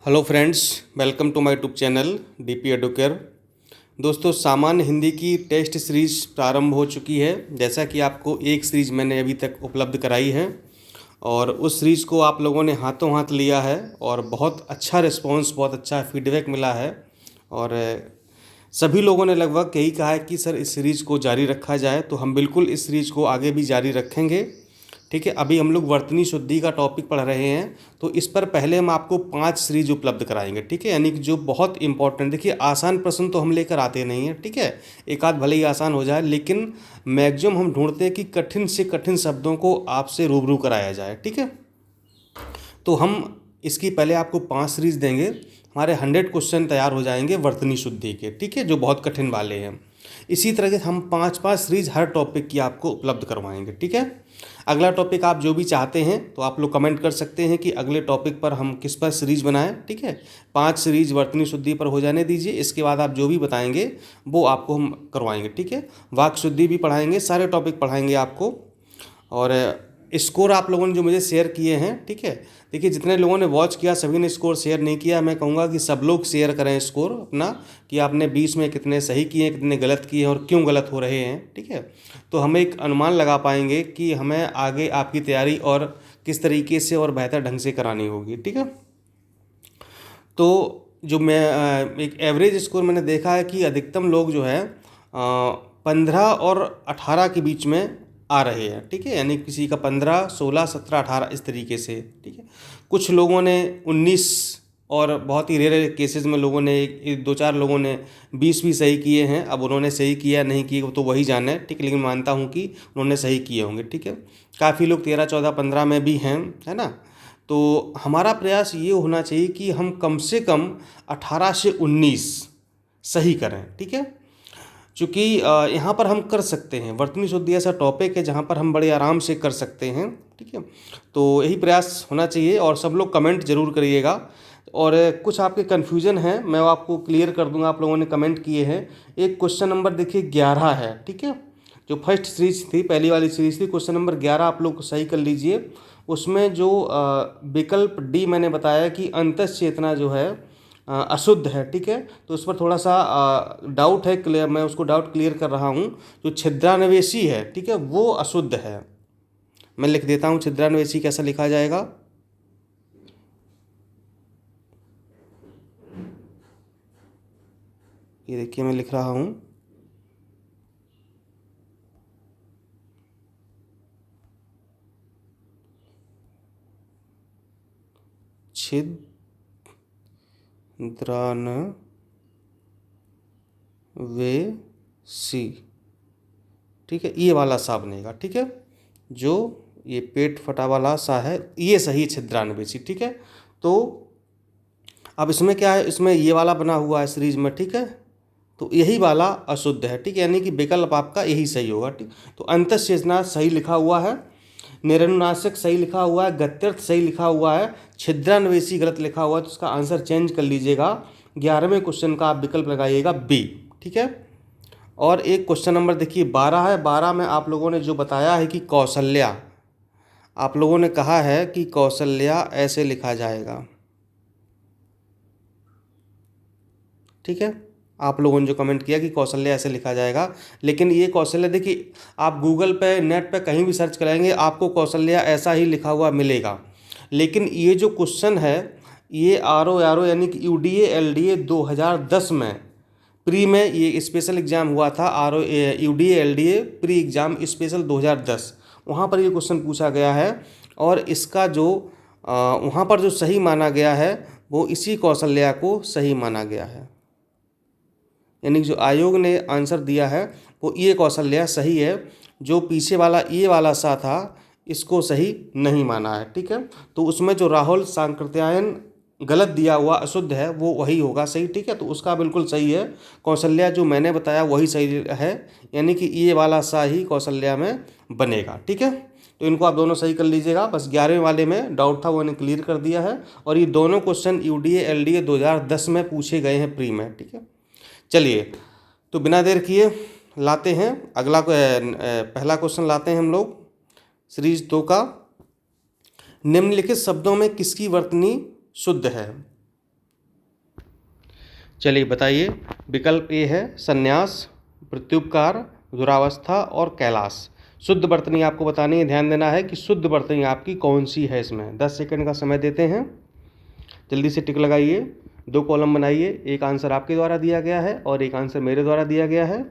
Hello friends, welcome to my YouTube channel DP Educare. दोस्तों, सामान्य हिंदी की टेस्ट सीरीज प्रारंभ हो चुकी है। जैसा कि आपको एक सीरीज मैंने अभी तक उपलब्ध कराई है और उस सीरीज़ को आप लोगों ने हाथों हाथ लिया है और बहुत अच्छा रिस्पांस, बहुत अच्छा फीडबैक मिला है। और सभी लोगों ने लगभग यही कहा है कि सर इस सीरीज़ को जारी रखा जाए, तो हम बिल्कुल इस सीरीज़ को आगे भी जारी रखेंगे। ठीक है, अभी हम लोग वर्तनी शुद्धि का टॉपिक पढ़ रहे हैं, तो इस पर पहले हम आपको 5 सीरीज उपलब्ध कराएंगे। ठीक है, यानी कि जो बहुत इंपॉर्टेंट, देखिए आसान प्रश्न तो हम लेकर आते नहीं हैं। ठीक है, एक आध भले ही आसान हो जाए, लेकिन मैक्सिमम हम ढूंढते हैं कि कठिन से कठिन शब्दों को आपसे रूबरू कराया जाए। ठीक है, तो हम इसकी पहले आपको 5 सीरीज देंगे। हमारे 100 क्वेश्चन तैयार हो जाएंगे वर्तनी शुद्धि के। ठीक है, जो बहुत कठिन वाले हैं। इसी तरह के हम 5-5 सीरीज हर टॉपिक की आपको उपलब्ध करवाएंगे। ठीक है, अगला टॉपिक आप जो भी चाहते हैं तो आप लोग कमेंट कर सकते हैं कि अगले टॉपिक पर हम किस पर सीरीज बनाएं। ठीक है, 5 सीरीज वर्तनी शुद्धि पर हो जाने दीजिए। इसके बाद आप जो भी बताएंगे वो आपको हम करवाएंगे। ठीक है, वाक शुद्धि भी पढ़ाएंगे, सारे टॉपिक पढ़ाएंगे आपको। और स्कोर आप लोगों ने जो मुझे शेयर किए हैं, ठीक है, देखिए जितने लोगों ने वॉच किया सभी ने स्कोर शेयर नहीं किया। मैं कहूँगा कि सब लोग शेयर करें स्कोर अपना, कि आपने 20 में कितने सही किए हैं, कितने गलत किए हैं और क्यों गलत हो रहे हैं। ठीक है, तो हम एक अनुमान लगा पाएंगे कि हमें आगे आपकी तैयारी और किस तरीके से और बेहतर ढंग से करानी होगी। ठीक है, तो जो मैं एक एवरेज स्कोर मैंने देखा है कि अधिकतम लोग जो है 15 और 18 के बीच में आ रहे हैं। ठीक है, यानी किसी का 15, 16, 17, 18 इस तरीके से। ठीक है, कुछ लोगों ने 19 और बहुत ही रेयर केसेस में लोगों ने 2-4 लोगों ने 20 भी सही किए हैं। अब उन्होंने सही किया नहीं किए तो वही जाने। ठीक है, लेकिन मानता हूँ कि उन्होंने सही किए होंगे। ठीक है, काफ़ी लोग 13, 14, 15 में भी हैं, है ना। तो हमारा प्रयास ये होना चाहिए कि हम कम से कम 18 से 19 सही करें। ठीक है, चूँकि यहाँ पर हम कर सकते हैं। वर्तनी शुद्धि ऐसा टॉपिक है जहाँ पर हम बड़े आराम से कर सकते हैं। ठीक है, तो यही प्रयास होना चाहिए और सब लोग कमेंट जरूर करिएगा। और कुछ आपके कन्फ्यूजन हैं, मैं वो आपको क्लियर कर दूंगा। आप लोगों ने कमेंट किए हैं। एक क्वेश्चन नंबर देखिए 11 है। ठीक है, जो फर्स्ट सीरीज थी, पहली वाली सीरीज थी, क्वेश्चन नंबर 11 आप लोग सही कर लीजिए। उसमें जो विकल्प डी मैंने बताया कि अंतस चेतना जो है अशुद्ध है। ठीक है, तो उस पर थोड़ा सा डाउट है, क्लियर, मैं उसको डाउट क्लियर कर रहा हूँ। जो छिद्रान्वेषी है, ठीक है, वो अशुद्ध है। मैं लिख देता हूँ छिद्रान्वेषी कैसा लिखा जाएगा। ये देखिए मैं लिख रहा हूँ, छिद्रान्वेषी। ठीक है, ये वाला सा बनेगा। ठीक है, जो ये पेट फटा वाला सा है ये सही छिद्रान्वेषी। ठीक है, तो अब इसमें क्या है, इसमें ये वाला बना हुआ है सीरीज में। ठीक है, तो यही वाला अशुद्ध है। ठीक है, यानी कि विकल्प आपका यही सही होगा। ठीक, तो अंतःचेतना सही लिखा हुआ है, निरनुनाशक सही लिखा हुआ है, गत्यर्थ सही लिखा हुआ है, छिद्रान्वेषी गलत लिखा हुआ है। तो उसका आंसर चेंज कर लीजिएगा। 11वें क्वेश्चन का आप विकल्प लगाइएगा बी। ठीक है, और एक क्वेश्चन नंबर देखिए 12 है। 12 में आप लोगों ने जो बताया है कि कौशल्या, आप लोगों ने कहा है कि कौशल्या ऐसे लिखा जाएगा। ठीक है, आप लोगों ने जो कमेंट किया कि कौशल्या ऐसे लिखा जाएगा, लेकिन ये कौशल्या देखिए आप गूगल पे, नेट पे कहीं भी सर्च कराएंगे आपको कौशल्या ऐसा ही लिखा हुआ मिलेगा। लेकिन ये जो क्वेश्चन है ये आर ओ यानी कि UDA-LDA 2010 में प्री में ये स्पेशल एग्ज़ाम हुआ था। UDA-LDA प्री एग्ज़ाम स्पेशल 2010, वहाँ पर ये क्वेश्चन पूछा गया है। और इसका जो वहाँ पर जो सही माना गया है वो इसी कौशल्या को सही माना गया है। यानी कि जो आयोग ने आंसर दिया है वो ये कौशल्या सही है। जो पीछे वाला ये वाला सा था इसको सही नहीं माना है। ठीक है, तो उसमें जो राहुल सांकृत्यायन गलत दिया हुआ अशुद्ध है वो वही होगा सही। ठीक है, तो उसका बिल्कुल सही है। कौशल्या जो मैंने बताया वही सही है, यानी कि ये वाला सा ही कौशल्या में बनेगा। ठीक है, तो इनको आप दोनों सही कर लीजिएगा। बस 11वें वाले में डाउट था वो इन्हें क्लियर कर दिया है। और ये दोनों क्वेश्चन UDA-LDA 2010 में पूछे गए हैं प्री में। ठीक है, चलिए तो बिना देर किए लाते हैं अगला पहला क्वेश्चन लाते हैं हम लोग सीरीज 2 का। निम्नलिखित शब्दों में किसकी वर्तनी शुद्ध है। चलिए बताइए। विकल्प ए है संन्यास, प्रत्युपकार, दुरावस्था और कैलाश। शुद्ध वर्तनी आपको बतानी है, ध्यान देना है कि शुद्ध वर्तनी आपकी कौन सी है। इसमें 10 सेकंड का समय देते हैं, जल्दी से टिक लगाइए। 2 कॉलम बनाइए, एक आंसर आपके द्वारा दिया गया है और एक आंसर मेरे द्वारा दिया गया है।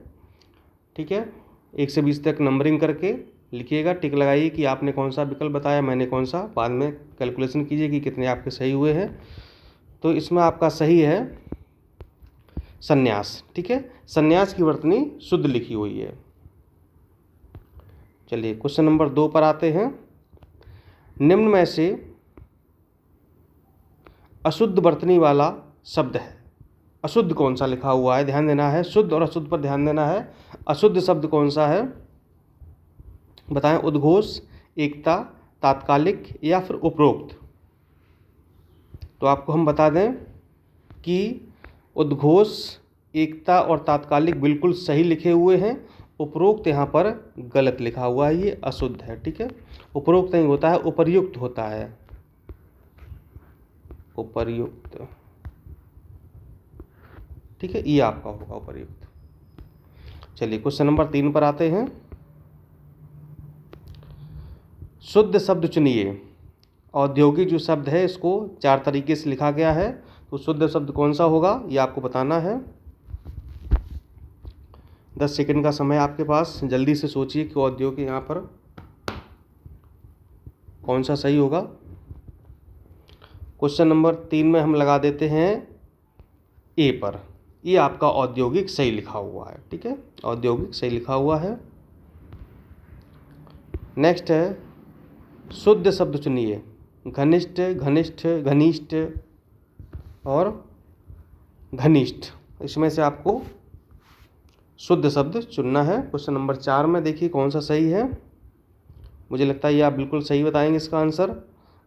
ठीक है, 1 से 20 तक नंबरिंग करके लिखिएगा, टिक लगाइए कि आपने कौन सा विकल्प बताया, मैंने कौन सा। बाद में कैलकुलेशन कीजिए कि कितने आपके सही हुए हैं। तो इसमें आपका सही है संन्यास। ठीक है, संन्यास की वर्तनी शुद्ध लिखी हुई है। चलिए क्वेश्चन नंबर 2 पर आते हैं। निम्न में से अशुद्ध वर्तनी वाला शब्द है। अशुद्ध कौन सा लिखा हुआ है, ध्यान देना है। शुद्ध और अशुद्ध पर ध्यान देना है। अशुद्ध शब्द कौन सा है बताएं। उद्घोष, एकता, तात्कालिक या फिर उपरोक्त। तो आपको हम बता दें कि उद्घोष, एकता और तात्कालिक बिल्कुल सही लिखे हुए हैं। उपरोक्त यहाँ पर गलत लिखा हुआ है, ये अशुद्ध है। ठीक है, उपरोक्त नहीं होता है, उपर्युक्त होता है, उपर्युक्त। ठीक है, ये आपका होगा उपर्युक्त। चलिए क्वेश्चन नंबर 3 पर आते हैं। शुद्ध शब्द चुनिए। औद्योगिक जो शब्द है इसको 4 तरीके से लिखा गया है, तो शुद्ध शब्द कौन सा होगा ये आपको बताना है। 10 सेकंड का समय आपके पास, जल्दी से सोचिए कि औद्योगिक यहाँ पर कौन सा सही होगा। क्वेश्चन नंबर 3 में हम लगा देते हैं ए पर, ये आपका औद्योगिक सही लिखा हुआ है। ठीक है, औद्योगिक सही लिखा हुआ है। नेक्स्ट है शुद्ध शब्द चुनिए। घनिष्ठ, घनिष्ठ, घनिष्ठ और घनिष्ठ, इसमें से आपको शुद्ध शब्द चुनना है। क्वेश्चन नंबर 4 में देखिए कौन सा सही है। मुझे लगता है ये आप बिल्कुल सही बताएंगे इसका आंसर,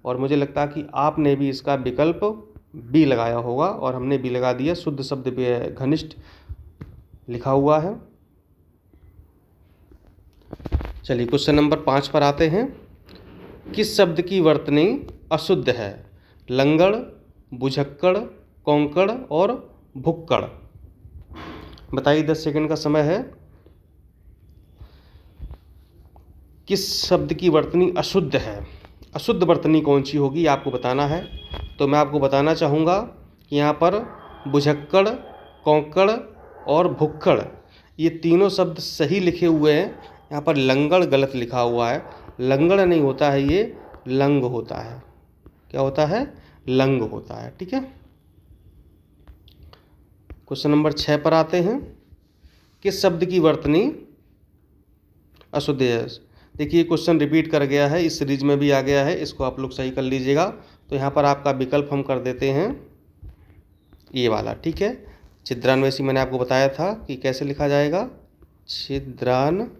और मुझे लगता है कि आपने भी इसका विकल्प बी लगाया होगा और हमने बी लगा दिया। शुद्ध शब्द घनिष्ठ लिखा हुआ है। चलिए क्वेश्चन नंबर 5 पर आते हैं। किस शब्द की वर्तनी अशुद्ध है। लंगड़, बुझक्कड़, कौंकड़ और भुक्कड़। बताइए, 10 सेकंड का समय है। किस शब्द की वर्तनी अशुद्ध है। अशुद्ध वर्तनी कौन सी होगी आपको बताना है। तो मैं आपको बताना चाहूँगा कि यहाँ पर बुझक्कड़, कौंकड़ और भुक्कड़, ये तीनों शब्द सही लिखे हुए हैं। यहाँ पर लंगड़ गलत लिखा हुआ है। लंगड़ नहीं होता है, ये लंग होता है। क्या होता है, लंग होता है। ठीक है, क्वेश्चन नंबर 6 पर आते हैं। किस शब्द की वर्तनी अशुद्ध है। देखिए क्वेश्चन रिपीट कर गया है, इस सीरीज में भी आ गया है, इसको आप लोग सही कर लीजिएगा। तो यहाँ पर आपका विकल्प हम कर देते हैं ये वाला। ठीक है, छिद्रान्वेषी मैंने आपको बताया था कि कैसे लिखा जाएगा, छिद्रान्वेषी।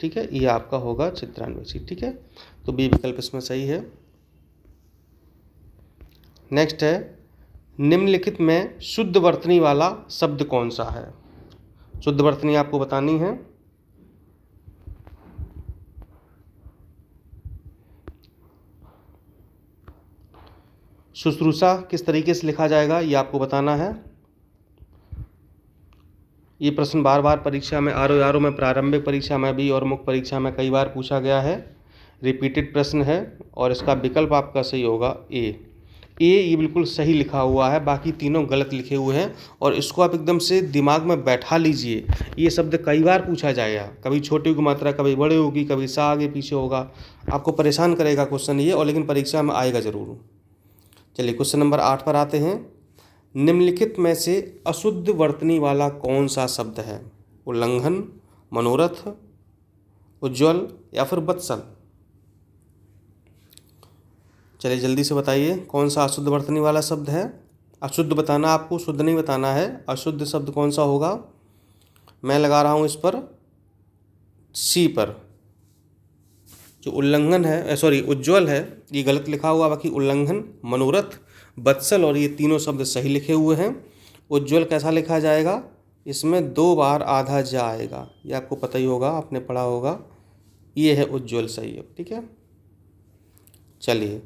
ठीक है, ये आपका होगा छिद्रान्वेषी। ठीक है, तो बी विकल्प इसमें सही है। नेक्स्ट है निम्नलिखित में शुद्ध वर्तनी वाला शब्द कौन सा है। शुद्ध वर्तनी आपको बतानी है। शुश्रूषा किस तरीके से लिखा जाएगा ये आपको बताना है। ये प्रश्न बार बार परीक्षा में आर में, प्रारंभिक परीक्षा में भी और मुख्य परीक्षा में कई बार पूछा गया है। रिपीटेड प्रश्न है और इसका विकल्प आपका सही होगा ए। ये बिल्कुल सही लिखा हुआ है, बाकी तीनों गलत लिखे हुए हैं। और इसको आप एकदम से दिमाग में बैठा लीजिए, ये शब्द कई बार पूछा जाएगा। कभी छोटी की मात्रा कभी बड़े होगी, कभी सा आगे पीछे होगा। आपको परेशान करेगा क्वेश्चन ये, और लेकिन परीक्षा में आएगा ज़रूर। चलिए क्वेश्चन नंबर 8 पर आते हैं। निम्नलिखित में से अशुद्ध वर्तनी वाला कौन सा शब्द है। उल्लंघन, मनोरथ, उज्ज्वल या फिर वत्सल। चलिए जल्दी से बताइए कौन सा अशुद्ध वर्तनी वाला शब्द है। अशुद्ध बताना आपको, शुद्ध नहीं बताना है। अशुद्ध शब्द कौन सा होगा। मैं लगा रहा हूँ इस पर सी पर। जो उल्लंघन है, सॉरी उज्ज्वल है, ये गलत लिखा हुआ। बाकी उल्लंघन, मनोरथ, वत्सल और ये तीनों शब्द सही लिखे हुए हैं। उज्ज्वल कैसा लिखा जाएगा, इसमें 2 बार आधा जा आएगा, ये आपको पता ही होगा, आपने पढ़ा होगा। ये है उज्ज्वल सही है। ठीक है, चलिए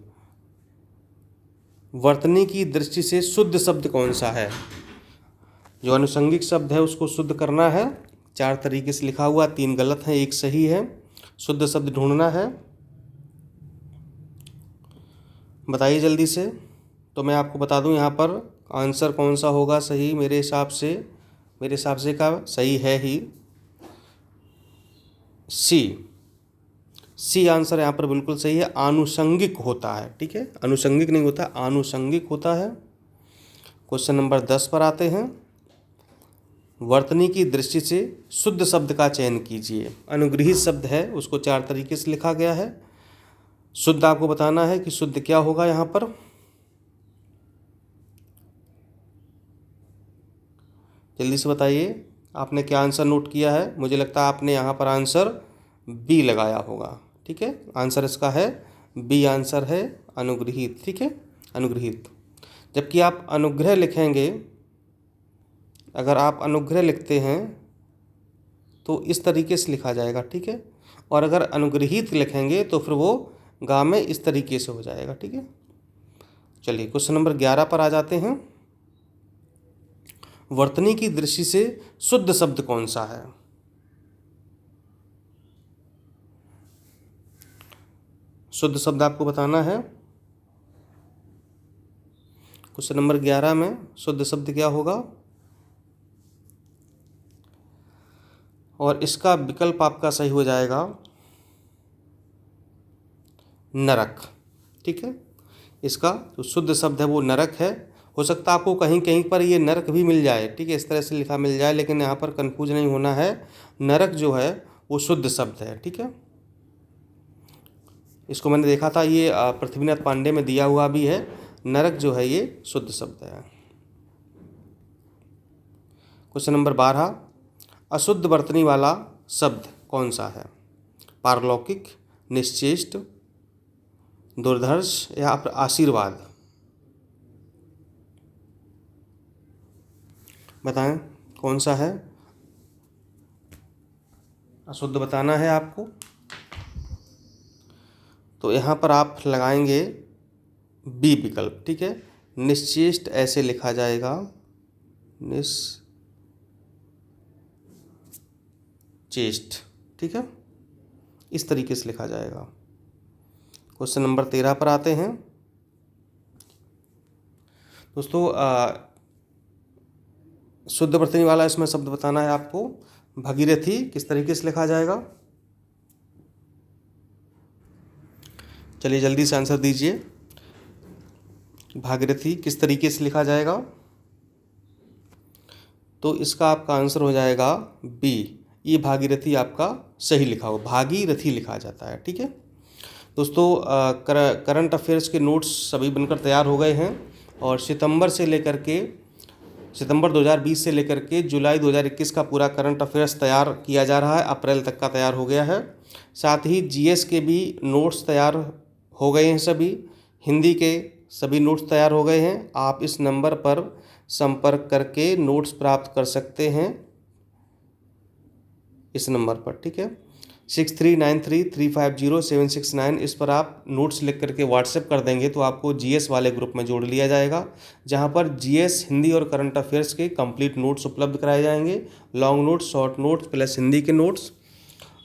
वर्तनी की दृष्टि से शुद्ध शब्द कौन सा है? जो अनुषंगिक शब्द है उसको शुद्ध करना है। 4 तरीके से लिखा हुआ, 3 गलत हैं, 1 सही है। शुद्ध शब्द ढूंढना है, बताइए जल्दी से। तो मैं आपको बता दूं यहाँ पर आंसर कौन सा होगा सही। मेरे हिसाब से का सही है ही सी आंसर यहाँ पर बिल्कुल सही है। आनुषंगिक होता है, ठीक है, अनुषंगिक नहीं होता, आनुषंगिक होता है। क्वेश्चन नंबर 10 पर आते हैं। वर्तनी की दृष्टि से शुद्ध शब्द का चयन कीजिए। अनुगृहीत शब्द है, उसको 4 तरीके से लिखा गया है। शुद्ध आपको बताना है कि शुद्ध क्या होगा यहाँ पर। जल्दी से बताइए, आपने क्या आंसर नोट किया है? मुझे लगता है आपने यहाँ पर आंसर बी लगाया होगा, ठीक है। आंसर इसका है बी, आंसर है अनुगृहीत, ठीक है, अनुगृहीत। जबकि आप अनुग्रह लिखेंगे, अगर आप अनुग्रह लिखते हैं तो इस तरीके से लिखा जाएगा, ठीक है। और अगर अनुगृहीत लिखेंगे तो फिर वो गा में इस तरीके से हो जाएगा, ठीक है। चलिए क्वेश्चन नंबर 11 पर आ जाते हैं। वर्तनी की दृष्टि से शुद्ध शब्द कौन सा है? शुद्ध शब्द आपको बताना है। क्वेश्चन नंबर 11 में शुद्ध शब्द क्या होगा? और इसका विकल्प आपका सही हो जाएगा नरक, ठीक है। इसका जो शुद्ध शब्द है वो नरक है। हो सकता है आपको कहीं कहीं पर ये नरक भी मिल जाए, ठीक है, इस तरह से लिखा मिल जाए, लेकिन यहाँ पर कंफ्यूज नहीं होना है। नरक जो है वो शुद्ध शब्द है, ठीक है। इसको मैंने देखा था, ये पृथ्वीनाथ पांडे में दिया हुआ भी है। नरक जो है ये शुद्ध शब्द है। क्वेश्चन नंबर 12, अशुद्ध वर्तनी वाला शब्द कौन सा है? पारलौकिक, निश्चेष्ट, दुर्धर्ष या फिर आशीर्वाद? बताएं कौन सा है? अशुद्ध बताना है आपको। तो यहाँ पर आप लगाएंगे बी विकल्प, ठीक है। निश्चेष्ट ऐसे लिखा जाएगा, निश्चेष्ट, ठीक है, इस तरीके से लिखा जाएगा। क्वेश्चन नंबर 13 पर आते हैं। दोस्तों शुद्ध वर्तनी वाला इसमें शब्द बताना है आपको। भगीरथी किस तरीके से लिखा जाएगा? चलिए जल्दी से आंसर दीजिए। भागीरथी किस तरीके से लिखा जाएगा? तो इसका आपका आंसर हो जाएगा बी, ये भागीरथी आपका सही लिखा हो, भागीरथी लिखा जाता है, ठीक है। दोस्तों करंट अफेयर्स के नोट्स सभी बनकर तैयार हो गए हैं और सितंबर 2020 से लेकर के जुलाई 2021 का पूरा करंट अफेयर्स तैयार किया जा रहा है। अप्रैल तक का तैयार हो गया है। साथ ही जीएस के भी नोट्स तैयार हो गए हैं, सभी हिंदी के सभी नोट्स तैयार हो गए हैं। आप इस नंबर पर संपर्क करके नोट्स प्राप्त कर सकते हैं, इस नंबर पर, ठीक है। 6393350769 इस पर आप नोट्स लिख करके व्हाट्सएप कर देंगे तो आपको जीएस वाले ग्रुप में जोड़ लिया जाएगा, जहां पर जीएस, हिंदी और करंट अफेयर्स के कंप्लीट नोट्स उपलब्ध कराए जाएंगे। Long notes, short notes plus Hindi के नोट्स,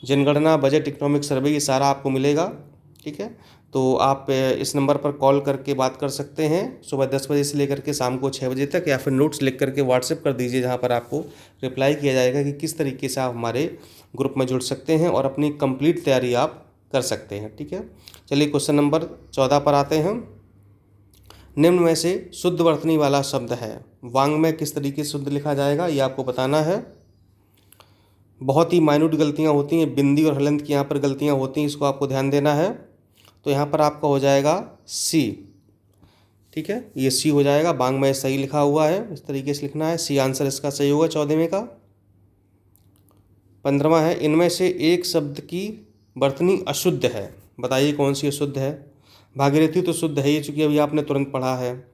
जनगणना, बजट, इकोनॉमिक सर्वे, ये सारा आपको मिलेगा, ठीक है। तो आप इस नंबर पर कॉल करके बात कर सकते हैं सुबह 10 बजे से लेकर के शाम को 6 बजे तक, या फिर नोट्स लिख करके व्हाट्सएप कर दीजिए, जहां पर आपको रिप्लाई किया जाएगा कि किस तरीके से आप हमारे ग्रुप में जुड़ सकते हैं और अपनी कंप्लीट तैयारी आप कर सकते हैं, ठीक है। चलिए क्वेश्चन नंबर 14 पर आते हैं। निम्न में से शुद्ध वर्तनी वाला शब्द है, वांग में किस तरीके से शुद्ध लिखा जाएगा, ये आपको बताना है। बहुत ही माइन्यूट गलतियाँ होती हैं, बिंदी और हलंत की यहाँ पर गलतियाँ होती हैं, इसको आपको ध्यान देना है। तो यहाँ पर आपका हो जाएगा सी, ठीक है, ये सी हो जाएगा। बांग में सही लिखा हुआ है, इस तरीके से लिखना है। सी आंसर इसका सही होगा 14वें का। 15वां है, इनमें से एक शब्द की वर्तनी अशुद्ध है, बताइए कौन सी अशुद्ध है। भागीरथी तो शुद्ध है, ये चूंकि अभी आपने तुरंत पढ़ा है।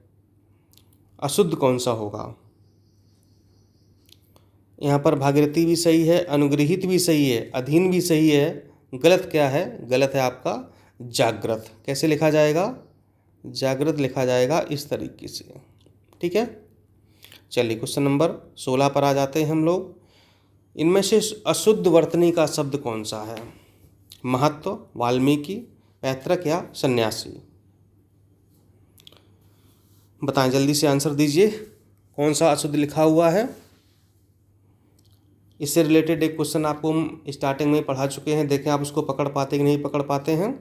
अशुद्ध कौन सा होगा? यहाँ पर भागीरथी भी सही है, अनुगृहीत भी सही है, अधीन भी सही है। गलत क्या है? गलत है आपका जागृत। कैसे लिखा जाएगा? जागृत लिखा जाएगा इस तरीके से। ठीक है, चलिए क्वेश्चन नंबर 16 पर आ जाते हैं हम लोग। इनमें से अशुद्ध वर्तनी का शब्द कौन सा है? महत्व, वाल्मीकि, पैतृक या सन्यासी? बताएं, जल्दी से आंसर दीजिए, कौन सा अशुद्ध लिखा हुआ है। इससे रिलेटेड एक क्वेश्चन आपको हम स्टार्टिंग में पढ़ा चुके हैं, देखें आप उसको पकड़ पाते कि नहीं पकड़ पाते हैं।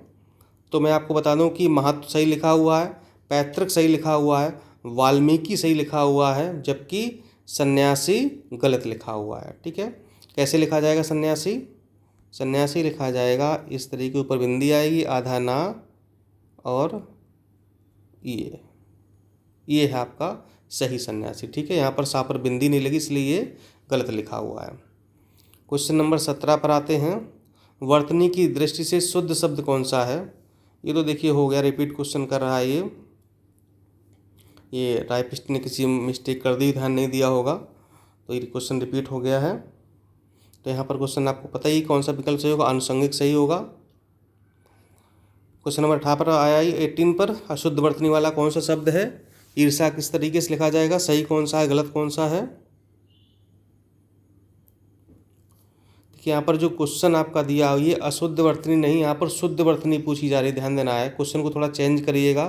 तो मैं आपको बता दूं कि महत्व सही लिखा हुआ है, पैतृक सही लिखा हुआ है, वाल्मीकि सही लिखा हुआ है, जबकि सन्यासी गलत लिखा हुआ है। ठीक है, कैसे लिखा जाएगा सन्यासी? सन्यासी लिखा जाएगा इस तरीके, ऊपर बिंदी आएगी, आधा ना और ये है आपका सही सन्यासी। ठीक है, यहाँ पर सा पर बिंदी नहीं लगी इसलिए ये गलत लिखा हुआ है। क्वेश्चन नंबर 17 पर आते हैं। वर्तनी की दृष्टि से शुद्ध शब्द कौन सा है? ये तो देखिए हो गया, रिपीट क्वेश्चन कर रहा है ये टाइपिस्ट ने किसी मिस्टेक कर दी, ध्यान नहीं दिया होगा, तो ये क्वेश्चन रिपीट हो गया है। तो यहाँ पर क्वेश्चन आपको पता ही कौन सा विकल्प सही होगा, आनुषंगिक सही होगा। क्वेश्चन नंबर 18 पर आया 18 पर, अशुद्ध वर्तनी वाला कौन सा शब्द है? ईर्ष्या किस तरीके से लिखा जाएगा, सही कौन सा है, गलत कौन सा है? देखिए यहाँ पर जो क्वेश्चन आपका दिया हुआ ये अशुद्ध वर्तनी नहीं, यहाँ पर शुद्ध वर्तनी पूछी जा रही है, ध्यान देना है। क्वेश्चन को थोड़ा चेंज करिएगा।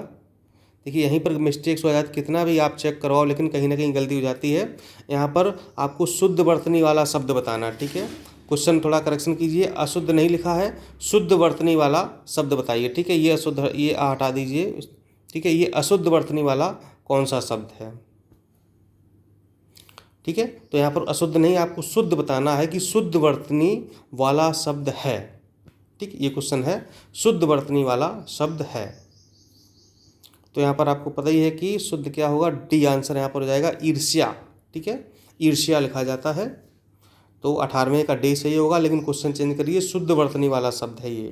देखिए यहीं पर मिस्टेक्स हो जाती, कितना भी आप चेक करवाओ लेकिन कहीं ना कहीं गलती हो जाती है। यहाँ पर आपको शुद्ध वर्तनी वाला शब्द बताना है। ठीक है, क्वेश्चन थोड़ा करेक्शन कीजिए, अशुद्ध नहीं लिखा है, शुद्ध वर्तनी वाला शब्द बताइए। ठीक है, ये अशुद्ध, ये हटा दीजिए। ठीक है, ये अशुद्ध वर्तनी वाला कौन सा शब्द है? ठीक है, तो यहाँ पर अशुद्ध नहीं, आपको शुद्ध बताना है कि शुद्ध वर्तनी वाला शब्द है। ठीक, ये क्वेश्चन है, शुद्ध वर्तनी वाला शब्द है। तो यहाँ पर आपको पता ही है कि शुद्ध क्या होगा, डी आंसर यहाँ पर हो जाएगा, ईर्ष्या। ठीक है, ईर्ष्या लिखा जाता है, तो 18वें का डी सही होगा, लेकिन क्वेश्चन चेंज करिए, शुद्ध वर्तनी वाला शब्द है ये।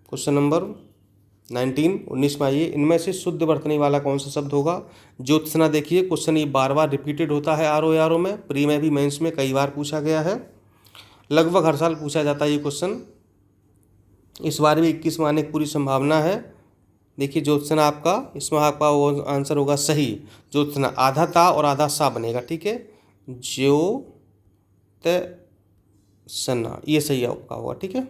क्वेश्चन नंबर 19 में आइए, इनमें से शुद्ध वर्तनी वाला कौन सा शब्द होगा? ज्योत्सना। देखिए क्वेश्चन ये बार बार रिपीटेड होता है आरओ में, प्री में भी, मेंस में कई बार पूछा गया है, लगभग हर साल पूछा जाता है ये क्वेश्चन। इस बार भी 21 में आने की पूरी संभावना है। देखिए ज्योत्सना आपका, इसमें आपका वो आंसर होगा सही, ज्योत्सना आधा ता और आधा सा बनेगा। ठीक है, ज्योत्सना ये सही आपका होगा। ठीक है,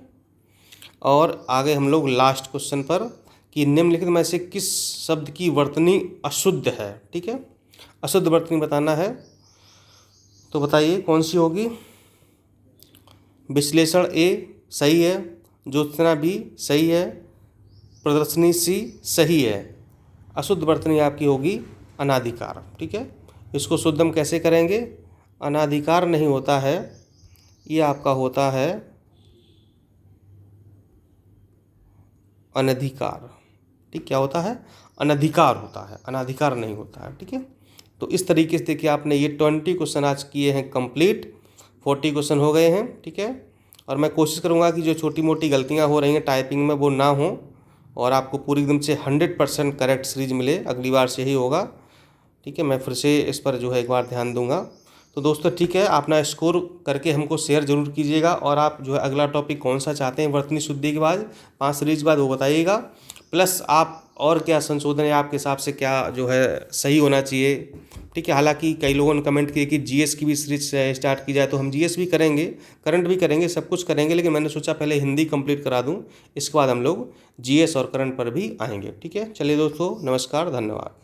और आगे हम लोग लास्ट क्वेश्चन पर कि निम्नलिखित में से किस शब्द की वर्तनी अशुद्ध है? ठीक है, अशुद्ध वर्तनी बताना है, तो बताइए कौन सी होगी? विश्लेषण ए सही है, ज्योत्सना बी सही है, प्रदर्शनी सी सही है, अशुद्ध वर्तनी आपकी होगी अनाधिकार। ठीक है, इसको शुद्ध हम कैसे करेंगे? अनाधिकार नहीं होता है, ये आपका होता है अनधिकार। ठीक, क्या होता है? अनधिकार होता है, अनाधिकार नहीं होता है। ठीक है, तो इस तरीके से देखिए आपने ये 20 क्वेश्चन आज किए हैं कंप्लीट, 40 क्वेश्चन हो गए हैं। ठीक है, और मैं कोशिश करूँगा कि जो छोटी मोटी गलतियाँ हो रही हैं टाइपिंग में वो ना हो, और आपको पूरी एकदम से 100% करेक्ट सीरीज मिले, अगली बार से ही होगा। ठीक है, मैं फिर से इस पर जो है एक बार ध्यान दूंगा। तो दोस्तों ठीक है, अपना स्कोर करके हमको शेयर जरूर कीजिएगा, और आप जो है अगला टॉपिक कौन सा चाहते हैं वर्तनी शुद्धि के बाद 5 सीरीज बाद वो बताइएगा, प्लस आप और क्या संशोधन है आपके हिसाब से, क्या जो है सही होना चाहिए। ठीक है, हालांकि कई लोगों ने कमेंट किए कि जीएस की भी सीरीज स्टार्ट की जाए, तो हम जीएस भी करेंगे, करंट भी करेंगे, सब कुछ करेंगे, लेकिन मैंने सोचा पहले हिंदी कंप्लीट करा दूं, इसके बाद हम लोग जीएस और करंट पर भी आएंगे। ठीक है, चलिए दोस्तों, नमस्कार, धन्यवाद।